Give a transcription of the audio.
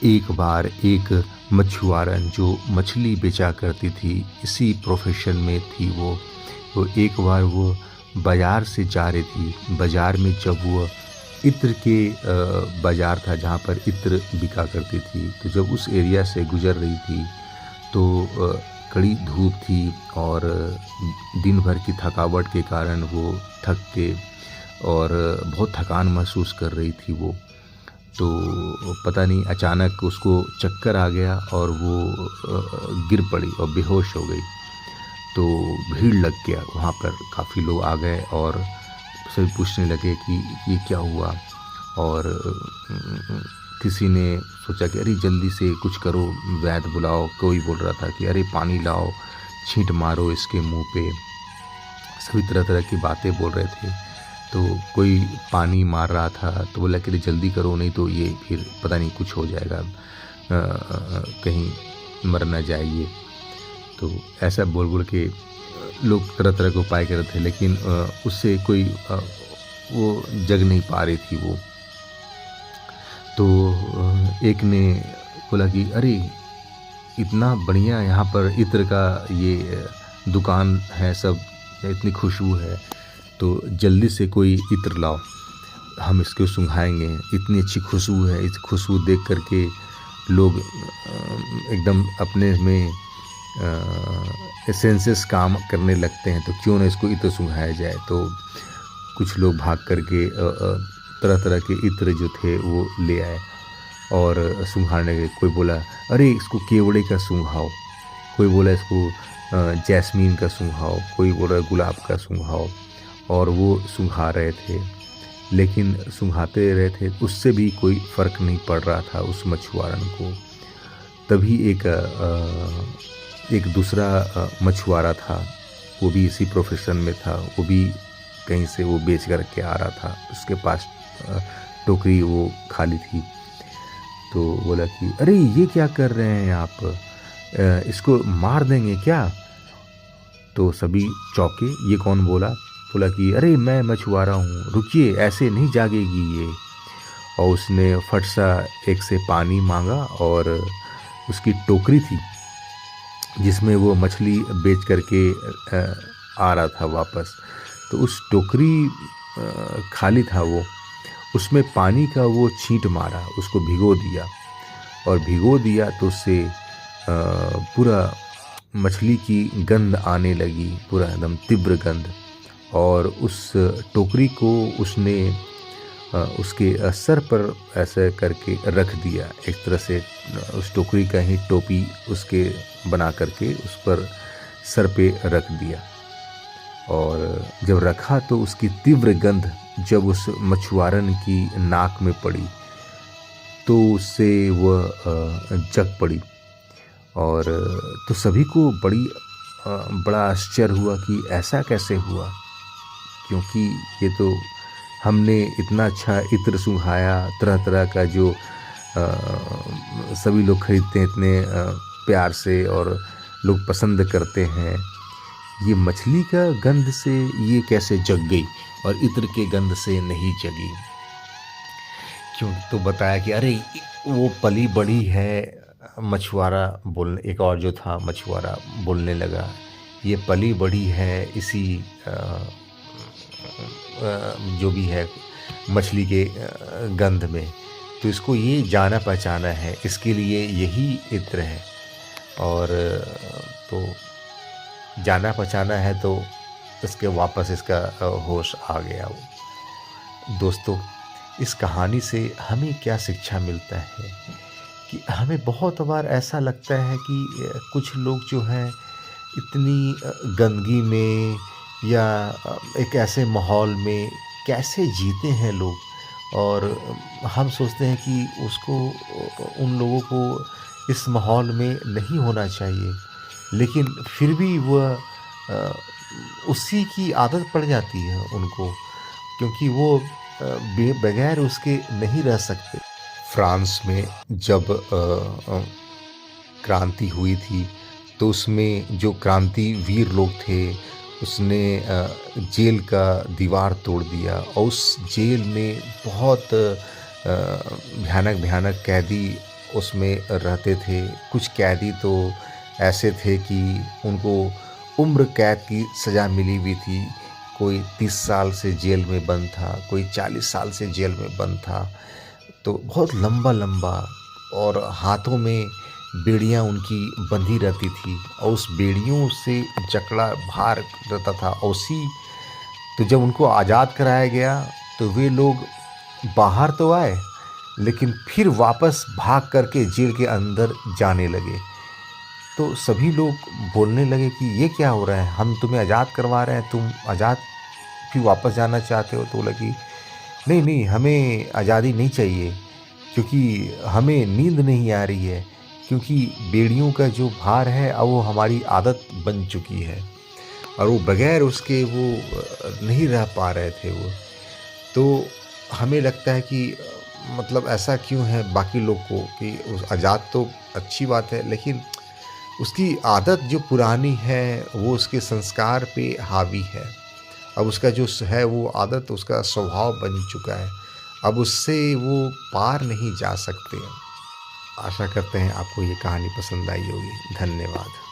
एक बार एक मछुआरन जो मछली बेचा करती थी, इसी प्रोफ़ेशन में थी वो एक बार वो बाज़ार से जा रही थी। बाज़ार में जब वो इत्र के बाज़ार था जहाँ पर इत्र बिका करती थी, तो जब उस एरिया से गुज़र रही थी तो कड़ी धूप थी और दिन भर की थकावट के कारण वो थक के और बहुत थकान महसूस कर रही थी वो। तो पता नहीं अचानक उसको चक्कर आ गया और वो गिर पड़ी और बेहोश हो गई। तो भीड़ लग गया वहाँ पर, काफ़ी लोग आ गए और सभी पूछने लगे कि ये क्या हुआ। और किसी ने सोचा कि अरे जल्दी से कुछ करो, वैद्य बुलाओ। कोई बोल रहा था कि अरे पानी लाओ, छींट मारो इसके मुंह पे। सभी तरह तरह की बातें बोल रहे थे। तो कोई पानी मार रहा था तो बोला कि अरे जल्दी करो, नहीं तो ये फिर पता नहीं कुछ हो जाएगा, कहीं मर ना जाए ये। तो ऐसा बोल बोल के लोग तरह तरह के उपाय कर रहे थे, लेकिन उससे कोई वो जग नहीं पा रही थी वो। तो एक ने बोला कि अरे इतना बढ़िया यहाँ पर इत्र का ये दुकान है, सब इतनी खुशबू है, तो जल्दी से कोई इत्र लाओ, हम इसको सुंघाएंगे। इतनी अच्छी खुशबू है, इस खुशबू देख करके लोग एकदम अपने में सेंसेस काम करने लगते हैं, तो क्यों ना इसको इत्र सुंघाया जाए। तो कुछ लोग भाग करके तरह तरह के इत्र जो थे वो ले आए और सुंघाने गए। कोई बोला अरे इसको केवड़े का सूंघाओ, कोई बोला इसको जैस्मीन का सूंघाओ, कोई बोला गुलाब का सूंघाओ। और वो सूंघा रहे थे, लेकिन सूंघाते रहे थे, उससे भी कोई फ़र्क नहीं पड़ रहा था उस मछुआरन को। तभी एक दूसरा मछुआरा था, वो भी इसी प्रोफेशन में था, वो भी कहीं से वो बेच कर के आ रहा था। उसके पास टोकरी वो खाली थी। तो बोला कि अरे ये क्या कर रहे हैं आप, इसको मार देंगे क्या। तो सभी चौंके, ये कौन बोला। बोला कि अरे मैं मछुआरा हूँ, रुकिए, ऐसे नहीं जागेगी ये। और उसने फट सा एक से पानी मांगा और उसकी टोकरी थी जिसमें वो मछली बेच करके आ रहा था वापस, तो उस टोकरी खाली था वो, उसमें पानी का वो छींट मारा, उसको भिगो दिया। और भिगो दिया तो उससे पूरा मछली की गंध आने लगी, पूरा एकदम तीव्र गंध। और उस टोकरी को उसने उसके सर पर ऐसे करके रख दिया, एक तरह से उस टोकरी का ही टोपी उसके बना करके उस पर सर पे रख दिया। और जब रखा तो उसकी तीव्र गंध जब उस मछुआरन की नाक में पड़ी तो उससे वह जग पड़ी। और तो सभी को बड़ा आश्चर्य हुआ कि ऐसा कैसे हुआ, क्योंकि ये तो हमने इतना अच्छा इत्र सुंघाया, तरह तरह का जो सभी लोग खरीदते हैं इतने प्यार से और लोग पसंद करते हैं, ये मछली का गंध से ये कैसे जग गई और इत्र के गंध से नहीं जगी। क्यों, तो बताया कि अरे वो पली बड़ी है। मछुआरा बोलने, एक और जो था मछुआरा बोलने लगा, ये पली बड़ी है इसी जो भी है मछली के गंध में, तो इसको ये जाना पहचाना है, इसके लिए यही इत्र है। और तो जाना पहचाना है तो इसके वापस इसका होश आ गया वो। दोस्तों, इस कहानी से हमें क्या शिक्षा मिलता है कि हमें बहुत बार ऐसा लगता है कि कुछ लोग जो हैं इतनी गंदगी में या एक ऐसे माहौल में कैसे जीते हैं लोग, और हम सोचते हैं कि उसको, उन लोगों को इस माहौल में नहीं होना चाहिए, लेकिन फिर भी वह उसी की आदत पड़ जाती है उनको, क्योंकि वो बगैर उसके नहीं रह सकते। फ्रांस में जब क्रांति हुई थी तो उसमें जो क्रांतिवीर लोग थे, उसने जेल का दीवार तोड़ दिया और उस जेल में बहुत भयानक भयानक कैदी उसमें रहते थे। कुछ कैदी तो ऐसे थे कि उनको उम्र कैद की सज़ा मिली हुई थी। कोई 30 साल से जेल में बंद था, कोई 40 साल से जेल में बंद था। तो बहुत लंबा-लंबा, और हाथों में बेड़ियाँ उनकी बंधी रहती थी और उस बेड़ियों से जकड़ा भार रहता था। और तो जब उनको आज़ाद कराया गया तो वे लोग बाहर तो आए, लेकिन फिर वापस भाग करके जेल के अंदर जाने लगे। तो सभी लोग बोलने लगे कि ये क्या हो रहा है, हम तुम्हें आज़ाद करवा रहे हैं, तुम आज़ाद फिर वापस जाना चाहते हो। तो बोला कि नहीं नहीं, हमें आज़ादी नहीं चाहिए, क्योंकि हमें नींद नहीं आ रही है, क्योंकि बेड़ियों का जो भार है अब वो हमारी आदत बन चुकी है, और वो बगैर उसके वो नहीं रह पा रहे थे वो। तो हमें लगता है कि मतलब ऐसा क्यों है बाकी लोग को कि उस आज़ाद तो अच्छी बात है, लेकिन उसकी आदत जो पुरानी है वो उसके संस्कार पे हावी है। अब उसका जो है वो आदत उसका स्वभाव बन चुका है, अब उससे वो पार नहीं जा सकते। आशा करते हैं आपको ये कहानी पसंद आई होगी। धन्यवाद।